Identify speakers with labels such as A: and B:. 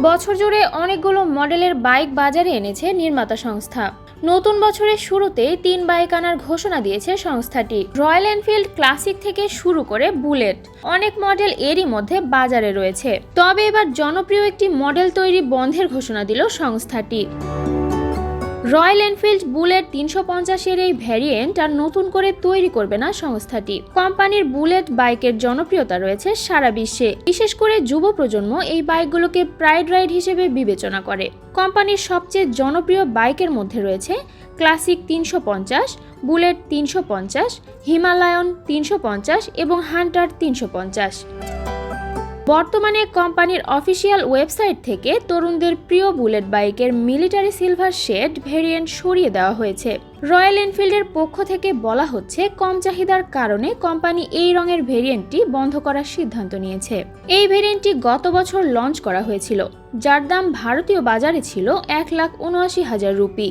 A: বছর জুড়ে অনেকগুলো মডেলের বাইক বাজারে এনেছে নির্মাতা সংস্থা। নতুন বছরের শুরুতেই 3 বাইক আনার ঘোষণা দিয়েছে সংস্থাটি। রয়্যাল এনফিল্ড ক্লাসিক থেকে শুরু করে বুলেট, অনেক মডেল এরই মধ্যে বাজারে রয়েছে। তবে এবার জনপ্রিয় একটি মডেল তৈরি বন্ধের ঘোষণা দিল সংস্থাটি। রয়্যাল এনফিল্ড বুলেট 350-এর এই ভ্যারিয়েন্ট আর নতুন করে তৈরি করবে না সংস্থাটি। কোম্পানির বুলেট বাইকের জনপ্রিয়তা রয়েছে সারা বিশ্বে, বিশেষ করে যুব প্রজন্ম এই বাইকগুলোকে প্রাইড রাইড হিসেবে বিবেচনা করে। কোম্পানির সবচেয়ে জনপ্রিয় বাইকের মধ্যে রয়েছে ক্লাসিক 350, বুলেট 350, হিমালয়ন 350 এবং হান্টার 350। বর্তমানে কোম্পানির অফিসিয়াল ওয়েবসাইট থেকে তরুণদের প্রিয় বুলেট বাইকের মিলিটারি সিলভার শেড ভেরিয়েন্ট সরিয়ে দেওয়া হয়েছে। রয়্যাল এনফিল্ডের পক্ষ থেকে বলা হচ্ছে, কম চাহিদার কারণে কোম্পানি এই রঙের ভেরিয়েন্টটি বন্ধ করার সিদ্ধান্ত নিয়েছে। এই ভেরিয়েন্টটি গত বছর লঞ্চ করা হয়েছিল, যার দাম ভারতীয় বাজারে ছিল 1,79,000 রুপি।